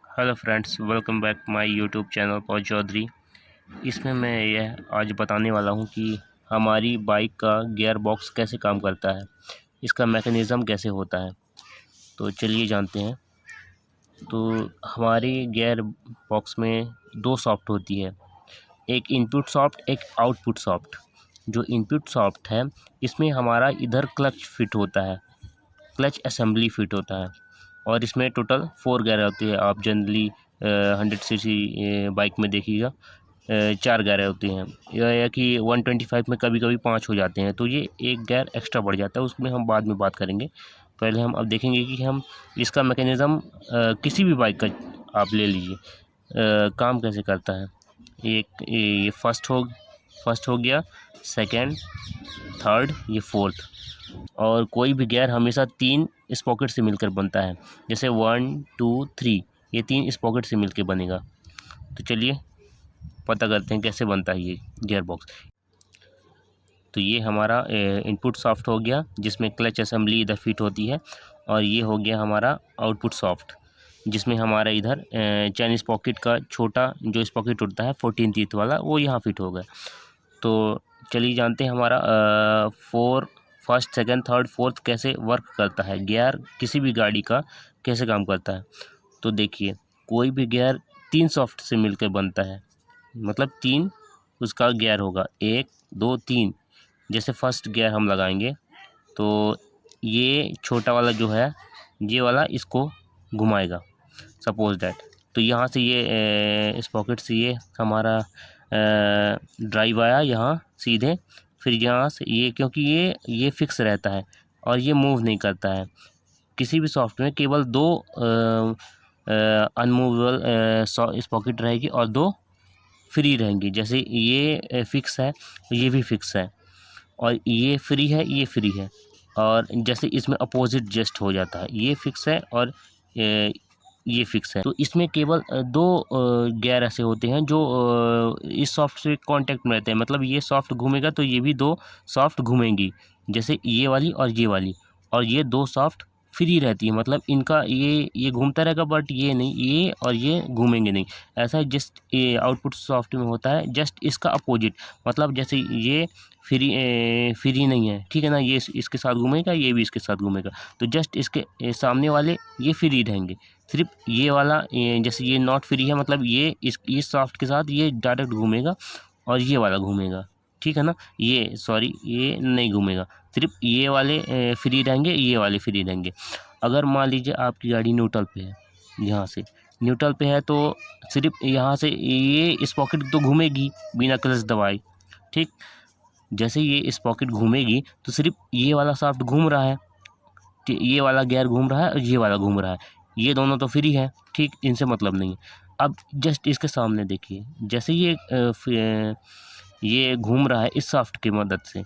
Hello friends, welcome back my YouTube channel पौज चौधरी। इसमें मैं यह आज बताने वाला हूं कि हमारी बाइक का गियर बॉक्स कैसे काम करता है, इसका मैकेनिज़्म कैसे होता है। तो चलिए जानते हैं। तो हमारी गियर बॉक्स में दो सॉफ्ट होती है, एक इनपुट सॉफ्ट, एक आउटपुट सॉफ्ट। जो इनपुट सॉफ्ट है इसमें हमारा इधर क्लच फिट होता है, क्लच असेंबली फिट होता है और इसमें टोटल 4 गियर होती है। आप जनरली 100 सीसी बाइक में देखिएगा 4 गियर होती हैं, या कि 125 में कभी कभी 5 हो जाते हैं, तो ये एक गियर एक्स्ट्रा बढ़ जाता है, उसमें हम बाद में बात करेंगे। पहले हम अब देखेंगे कि हम इसका मैकेनिज़्म किसी भी बाइक का आप ले लीजिए काम कैसे करता है। एक ये फर्स्ट हो गया, सेकंड, थर्ड, ये फोर्थ। और कोई भी गियर हमेशा 3 स्पॉकेट से मिलकर बनता है, जैसे 1 2 3, ये 3 स्पॉकेट से मिलकर बनेगा। तो चलिए पता करते हैं कैसे बनता है ये गियर बॉक्स। तो ये हमारा इनपुट सॉफ्ट हो गया, जिसमें क्लच असेंबली इधर फिट होती है, और ये हो गया हमारा आउटपुट सॉफ्ट, जिसमें हमारा इधर चैन स्पॉकेट का छोटा जो स्पॉकेट होता है 14 टीथ वाला, वो यहाँ फिट होगा। तो चलिए जानते हैं हमारा फर्स्ट, सेकंड, थर्ड, फोर्थ कैसे वर्क करता है, गियर किसी भी गाड़ी का कैसे काम करता है। तो देखिए, कोई भी गियर 3 सॉफ्ट से मिलकर बनता है, मतलब 3 उसका गियर होगा, 1 2 3। जैसे फर्स्ट गियर हम लगाएंगे तो ये छोटा वाला जो है, ये वाला इसको घुमाएगा, सपोज दैट। तो यहाँ से ये इस पॉकेट से ये हमारा ड्राइव आया यहाँ सीधे, फिर यहाँ से ये, क्योंकि ये फिक्स रहता है और ये मूव नहीं करता है। किसी भी सॉफ्ट में केवल 2 अनमूवेबल स्पॉकेट रहेगी और 2 फ्री रहेंगी। जैसे ये फिक्स है, ये भी फिक्स है, और ये फ्री है, ये फ्री है। और जैसे इसमें अपोजिट जस्ट हो जाता है, ये फिक्स है और ये फिक्स है। तो इसमें केवल 2 गियर ऐसे होते हैं जो इस सॉफ्ट से कांटेक्ट में रहते हैं, मतलब ये सॉफ्ट घूमेगा तो ये भी 2 सॉफ्ट घूमेंगी, जैसे ये वाली और ये वाली। और ये 2 सॉफ्ट फ्री रहती है, मतलब इनका ये घूमता रहेगा, बट ये नहीं, ये और ये घूमेंगे नहीं। ऐसा जस्ट ये आउटपुट सॉफ्ट में होता है, जस्ट इसका अपोजिट। मतलब जैसे ये फ्री नहीं है, ठीक है ना, ये इसके साथ घूमेगा, ये भी इसके साथ घूमेगा, तो जस्ट इसके सामने वाले ये फ्री रहेंगे। सिर्फ ये वाला जैसे ये नॉट फ्री है, मतलब ये इस सॉफ्ट के साथ ये डायरेक्ट घूमेगा और ये वाला घूमेगा, ठीक है ना। ये सॉरी, ये नहीं घूमेगा, सिर्फ ये वाले फ्री रहेंगे, ये वाले फ्री रहेंगे। अगर मान लीजिए आपकी गाड़ी न्यूट्रल पे है, यहाँ से न्यूट्रल पे है, तो सिर्फ यहाँ से ये इस पॉकेट तो घूमेगी बिना क्लच दबाए, ठीक। जैसे ये इस पॉकेट घूमेगी तो सिर्फ ये वाला सॉफ्ट घूम रहा है, ये वाला गियर घूम रहा है और ये वाला घूम रहा है, ये दोनों तो फ्री है, ठीक, इनसे मतलब नहीं है। अब जस्ट इसके सामने देखिए, जैसे ये घूम रहा है इस सॉफ्ट की मदद से,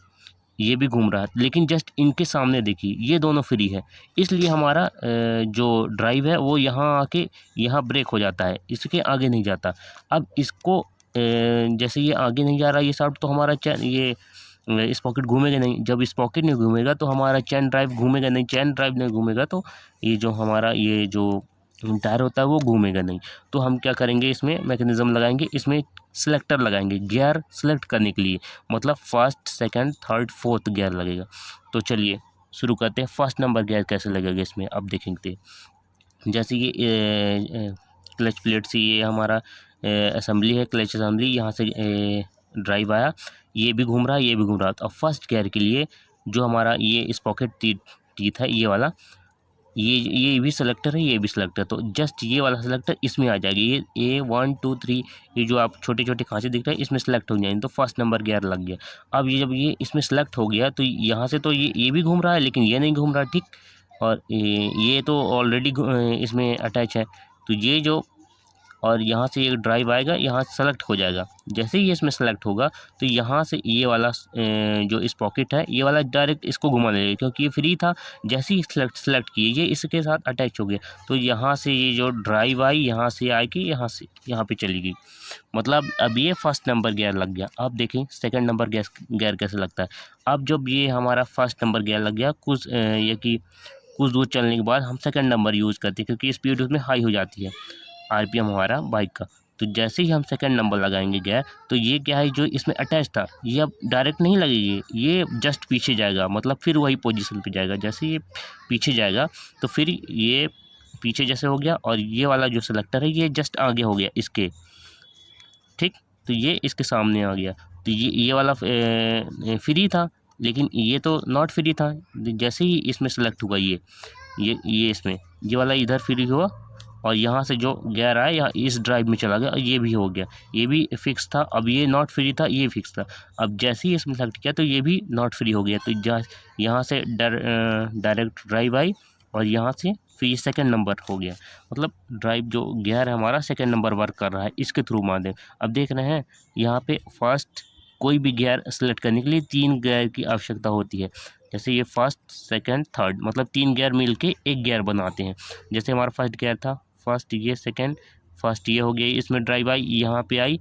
ये भी घूम रहा है, लेकिन जस्ट इनके सामने देखिए ये दोनों फ्री है, इसलिए हमारा जो ड्राइव है वो यहाँ आके यहाँ ब्रेक हो जाता है, इसके आगे नहीं जाता। अब इसको जैसे ये आगे नहीं जा रहा ये सॉफ्ट, तो हमारा चैन ये इस पॉकेट घूमेगा नहीं। जब इस पॉकेट नहीं घूमेगा तो हमारा चैन ड्राइव घूमेगा नहीं, चैन ड्राइव नहीं घूमेगा तो ये जो हमारा ये जो टायर होता है वो घूमेगा नहीं। तो हम क्या करेंगे, इसमें मैकेनिज़्म लगाएंगे, इसमें सिलेक्टर लगाएंगे गियर सेलेक्ट करने के लिए, मतलब first, second, third, fourth gear लगेगा। तो चलिए शुरू करते हैं। फर्स्ट नंबर गियर कैसे लगेगा इसमें अब देखेंगे। जैसे ये क्लच प्लेट से ये हमारा असेंबली है, क्लच असेंबली, यहाँ से ड्राइव आया, ये भी घूम रहा है, ये भी घूम रहा है। तो अब फर्स्ट गियर के लिए जो हमारा ये स्पॉकेट टीथ है, ये वाला, ये भी सेलेक्टर है, ये भी सेलेक्टर, तो जस्ट ये वाला सेलेक्टर इसमें आ जाएगी। ये 1 2 3 ये जो आप छोटे छोटे खांचे दिख रहे हैं इसमें सेलेक्ट हो जाएंगे, तो फर्स्ट नंबर गियर लग गया। अब ये जब ये इसमें सेलेक्ट हो गया तो यहाँ से तो ये भी घूम रहा है, लेकिन ये नहीं घूम रहा, ठीक। और ये तो ऑलरेडी इसमें अटैच है, तो ये जो, और यहाँ से ये ड्राइव आएगा, यहाँ सेलेक्ट हो जाएगा। जैसे ही इसमें सेलेक्ट होगा तो यहाँ से ये वाला जो इस पॉकेट है, ये वाला डायरेक्ट इसको घुमा लेगा, क्योंकि ये फ्री था। जैसे ही सेलेक्ट किए ये इसके साथ अटैच हो गया, तो यहाँ से ये जो ड्राइव आई, यहाँ से आएगी, यहाँ से यहाँ पे चली गई, मतलब अब ये फर्स्ट नंबर गियर लग गया। अब देखें सेकंड नंबर गियर कैसे लगता है। अब जब ये हमारा फर्स्ट नंबर गियर लग गया, कुछ दूर चलने के बाद हम सेकंड नंबर यूज़ करते हैं, क्योंकि स्पीड उसमें हाई हो जाती है। RPM हमारा बाइक का। तो जैसे ही हम सेकंड नंबर लगाएंगे गियर, तो ये क्या है, जो इसमें अटैच था ये अब डायरेक्ट नहीं लगेगी, ये जस्ट पीछे जाएगा, मतलब फिर वही पोजीशन पे जाएगा। जैसे ये पीछे जाएगा तो फिर ये पीछे जैसे हो गया, और ये वाला जो सिलेक्टर है ये जस्ट आगे हो गया इसके, ठीक। तो ये इसके सामने आ गया। तो ये वाला फ्री था, लेकिन ये तो नॉट फ्री था। जैसे ही इसमें सेलेक्ट हुआ ये इसमें ये वाला इधर फ्री हुआ, और यहाँ से जो गियर आया यहाँ इस ड्राइव में चला गया, और ये भी हो गया। ये भी फिक्स था, अब ये नॉट फ्री था, ये फिक्स था। अब जैसे ही इसमें सेलेक्ट किया तो ये भी नॉट फ्री हो गया। तो यहाँ से डायरेक्ट ड्राइव आई, और यहाँ से फिर ये सेकंड नंबर हो गया। मतलब ड्राइव जो गियर है हमारा सेकंड नंबर वर्क कर रहा है इसके थ्रू माध्यम। अब देख रहे हैं यहाँ पे फर्स्ट कोई भी गियर सेलेक्ट करने के लिए 3 गियर की आवश्यकता होती है। जैसे ये फर्स्ट सेकंड थर्ड, मतलब 3 गियर मिल के एक गियर बनाते हैं। जैसे हमारा फर्स्ट गियर था, फर्स्ट ये सेकंड, फर्स्ट ये हो गया, इसमें ड्राइव आई, यहाँ पे आई।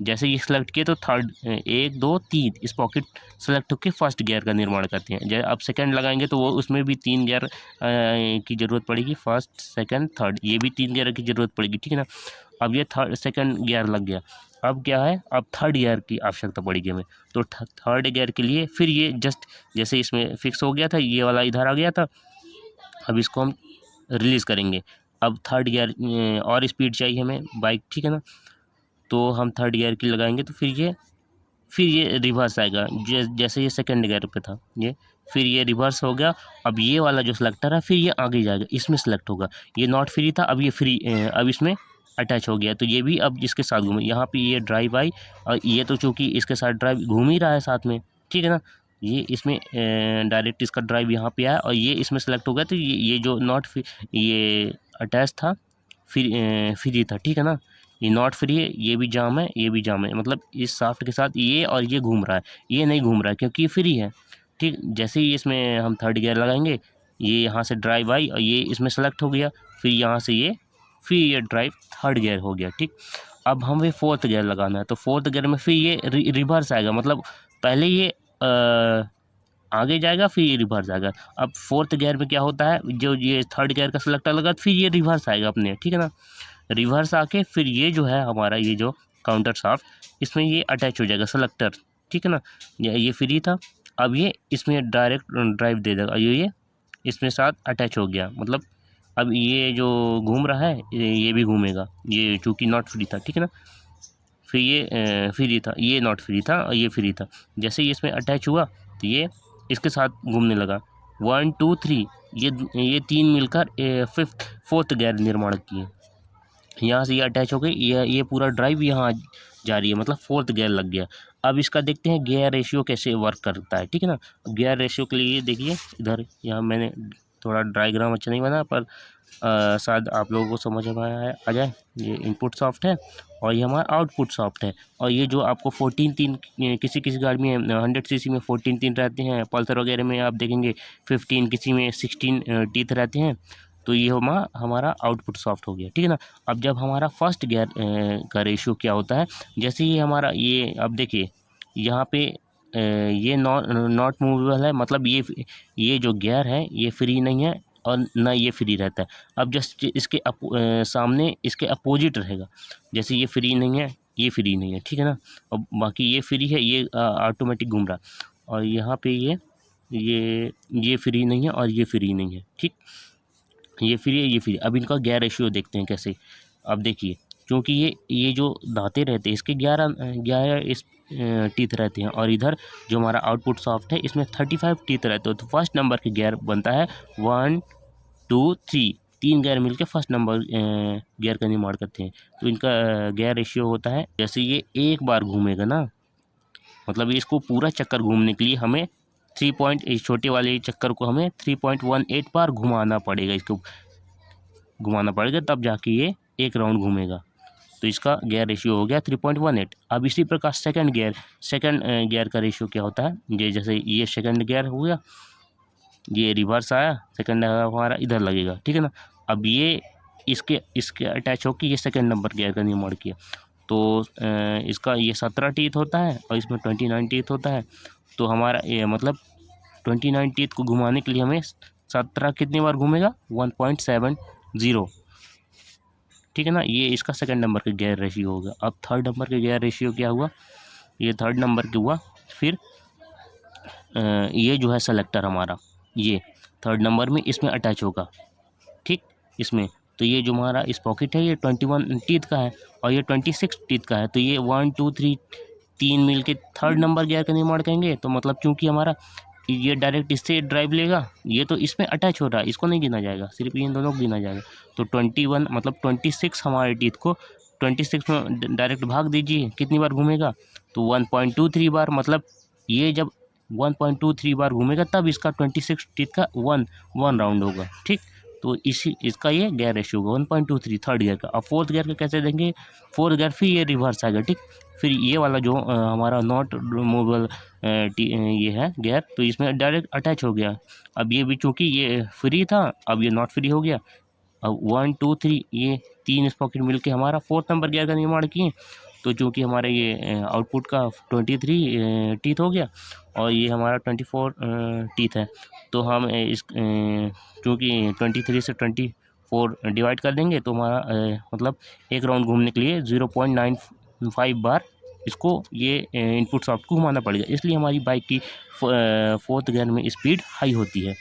जैसे ये सेलेक्ट किए तो थर्ड 1 2 3 इस पॉकेट सेलेक्ट होकर फर्स्ट गियर का निर्माण करते हैं। जैसे अब सेकंड लगाएंगे तो वो उसमें भी 3 गियर की ज़रूरत पड़ेगी, फर्स्ट सेकंड थर्ड, ये भी 3 गियर की ज़रूरत पड़ेगी, ठीक है ना। अब ये थर्ड सेकंड गियर लग गया, अब क्या है, अब थर्ड गियर की आवश्यकता पड़ेगी हमें। तो थर्ड गियर के लिए फिर ये जस्ट जैसे इसमें फिक्स हो गया था, ये वाला इधर आ गया था, अब इसको हम रिलीज़ करेंगे। अब थर्ड गियर और स्पीड चाहिए हमें बाइक, ठीक है ना। तो हम थर्ड गियर की लगाएंगे तो फिर ये रिवर्स आएगा। जैसे ये सेकंड गियर पे था ये, फिर ये रिवर्स हो गया। अब ये वाला जो सिलेक्टर है फिर ये आगे जाएगा, इसमें सेलेक्ट होगा। ये नॉट फ्री था, अब ये फ्री, अब इसमें अटैच हो गया। तो ये भी अब इसके साथ घूमे, यहाँ पे ये ड्राइव आई, और ये तो चूँकि इसके साथ ड्राइव घूम ही रहा है साथ में, ठीक है ना। ये इसमें डायरेक्ट इसका ड्राइव यहाँ पे आया, और ये इसमें सेलेक्ट हो गया। तो ये जो नॉट ये अटैच था फिर फ्री था, ठीक है ना। ये नॉट फ्री है, ये भी जाम है, ये भी जाम है, मतलब इस शाफ्ट के साथ ये और ये घूम रहा है, ये नहीं घूम रहा है क्योंकि ये फ्री है, ठीक। जैसे ही इसमें हम थर्ड गियर लगाएंगे, ये यहाँ से ड्राइव आई और ये इसमें सेलेक्ट हो गया, फिर यहाँ से फिर ये ड्राइव थर्ड गियर हो गया, ठीक। अब हमें फोर्थ गियर लगाना है, तो फोर्थ गियर में फिर ये रिवर्स आएगा, मतलब पहले ये आगे जाएगा फिर ये रिवर्स आएगा। अब फोर्थ गियर में क्या होता है, जो ये थर्ड गियर का सिलेक्टर लगा फिर ये रिवर्स आएगा अपने, ठीक है ना। रिवर्स आके फिर ये जो है हमारा ये जो काउंटर शाफ्ट, इसमें ये अटैच हो जाएगा सेलेक्टर, ठीक है ना। ये फ्री था, अब ये इसमें डायरेक्ट ड्राइव दे देगा, ये इसमें साथ अटैच हो गया। मतलब अब ये जो घूम रहा है ये भी घूमेगा, ये चूँकि नॉट फ्री था, ठीक है ना। फिर ये फ्री था, ये नॉट फ्री था और ये फ्री था। जैसे ही इसमें अटैच हुआ तो ये इसके साथ घूमने लगा। 1 2 3 ये 3 मिलकर फोर्थ गियर निर्माण किए। यहाँ से ये अटैच हो गई, ये पूरा ड्राइव यहाँ जा रही है, मतलब फोर्थ गियर लग गया। अब इसका देखते हैं गियर रेशियो कैसे वर्क करता है, ठीक है ना। गियर रेशियो के लिए देखिए इधर, यहाँ मैंने थोड़ा डायग्राम अच्छा नहीं बना, पर शायद आप लोगों को समझ में आ जाए। ये इनपुट सॉफ्ट है और ये हमारा आउटपुट सॉफ्ट है, और ये जो आपको 14 3 किसी गाड़ी में 100 सीसी में 14 3 रहते हैं, पल्सर वगैरह में आप देखेंगे 15, किसी में 16 टीथ रहते हैं। तो ये हमारा आउटपुट सॉफ्ट हो गया, ठीक है ना। अब जब हमारा फर्स्ट गियर का रेशियो क्या होता है, जैसे ये हमारा ये, अब देखिए यहाँ पे ये नॉट मूवेबल है, मतलब ये जो गियर है ये फ्री नहीं है और ना ये फ्री रहता है। अब जस्ट इसके सामने इसके अपोजिट रहेगा, जैसे ये फ्री नहीं है, ये फ्री नहीं है, ठीक है ना। और बाकी ये फ्री है, ये ऑटोमेटिक घूम रहा, और यहाँ पे ये फ्री नहीं है और ये फ्री नहीं है, ठीक। ये फ्री है, ये फ्री। अब इनका गियर रेशियो देखते हैं कैसे। अब देखिए, क्योंकि ये जो दांते रहते हैं इसके 11 इस टीथ रहते हैं, और इधर जो हमारा आउटपुट सॉफ्ट है इसमें 35 टीथ रहते हैं। तो फर्स्ट नंबर के गियर बनता है 1 2 3, 3 गियर मिलकर फर्स्ट नंबर गियर का निर्माण करते हैं। तो इनका गियर रेशियो होता है, जैसे ये एक बार घूमेगा ना, मतलब इसको पूरा चक्कर घूमने के लिए हमें इस छोटे वाले चक्कर को हमें 3.18 बार घुमाना पड़ेगा, इसको घुमाना पड़ेगा, तब जाके ये एक राउंड घूमेगा। तो इसका गियर रेशियो हो गया 3.18। अब इसी प्रकार सेकंड गियर का रेशियो क्या होता है, ये जैसे ये सेकंड गियर हो गया, ये रिवर्स आया, सेकंड हमारा इधर लगेगा, ठीक है ना। अब ये इसके अटैच होकर ये सेकंड नंबर गियर का निर्माण किया। तो इसका ये 17 टीथ होता है और इसमें 29 टीथ होता है। तो हमारा ये मतलब 29 टीथ को घुमाने के लिए हमें 17 कितनी बार घूमेगा, 1.70, ठीक है ना। ये इसका सेकंड नंबर का गियर रेशियो होगा। अब थर्ड नंबर का गियर रेशियो क्या हुआ, ये थर्ड नंबर का हुआ। फिर ये जो है सेलेक्टर हमारा, ये थर्ड नंबर में इसमें अटैच होगा, ठीक। इसमें तो ये जो हमारा इस पॉकेट है ये 21 टीथ का है और ये 26 टीथ का है। तो ये 1 2 3 3 मिल के थर्ड नंबर गियर का निर्माण करेंगे। तो मतलब चूंकि हमारा ये डायरेक्ट इससे ड्राइव लेगा, ये तो इसमें अटैच हो रहा है, इसको नहीं गिना जाएगा, सिर्फ इन दोनों को गिना जाएगा। तो 21 मतलब 26 हमारे टीथ को 26 में डायरेक्ट भाग दीजिए, कितनी बार घूमेगा, तो 1.23 बार। मतलब ये जब 1.23 बार घूमेगा तब इसका 26 टीथ का वन राउंड होगा, ठीक। तो इसी इसका ये गियर रेशियो होगा 1.23 थर्ड गियर का। अब फोर्थ गियर का कैसे देंगे, फोर्थ गियर फिर ये रिवर्स आएगा, ठीक। फिर ये वाला जो हमारा नॉट रिमूवेबल ये है गियर, तो इसमें डायरेक्ट अटैच हो गया। अब ये भी चूँकि ये फ्री था, अब ये नॉट फ्री हो गया। अब 1 2 3 ये 3 स्पॉकेट मिलके हमारा फोर्थ नंबर गियर का निर्माण किए। तो चूँकि हमारे ये आउटपुट का 23 टीथ हो गया और ये हमारा 24 टीथ है। तो हम इस चूँकि 23 से 24 डिवाइड कर देंगे तो हमारा मतलब एक राउंड घूमने के लिए 0.95 बार इसको ये इनपुट सॉफ्ट को घुमाना पड़ेगा। इसलिए हमारी बाइक की फोर्थ गियर में स्पीड हाई होती है,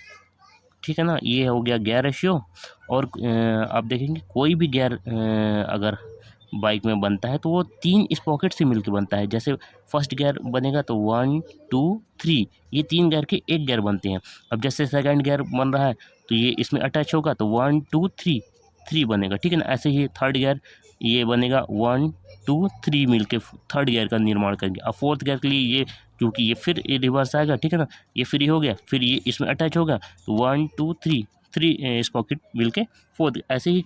ठीक है ना। ये हो गया गियर रेशियो। और आप देखेंगे कोई भी गियर अगर बाइक में बनता है तो वो 3 स्पॉकेट से मिलकर बनता है। जैसे फर्स्ट गियर बनेगा तो 1 2 3 ये 3 गियर के एक गियर बनते हैं। अब जैसे सेकंड गियर बन रहा है तो ये इसमें अटैच होगा तो 1 2 3 बनेगा, ठीक है ना। ऐसे ही थर्ड गियर ये बनेगा 1 2 3 मिलके थर्ड गियर का निर्माण करेंगे। अब फोर्थ गियर के लिए ये क्योंकि ये फिर रिवर्स आएगा, ठीक है ना, ये फ्री हो गया, फिर ये इसमें अटैच होगा तो 1 2 3 स्पॉकेट मिलके फोर्थ। ऐसे ही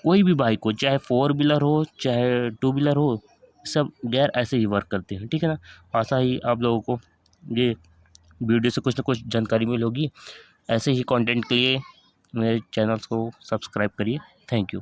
कोई भी बाइक हो, चाहे 4 व्हीलर हो चाहे 2 व्हीलर हो, सब गियर ऐसे ही वर्क करते हैं, ठीक है ना। आशा ही आप लोगों को ये वीडियो से कुछ ना कुछ जानकारी मिली होगी। ऐसे ही कंटेंट के लिए मेरे चैनल्स को सब्सक्राइब करिए। Thank you.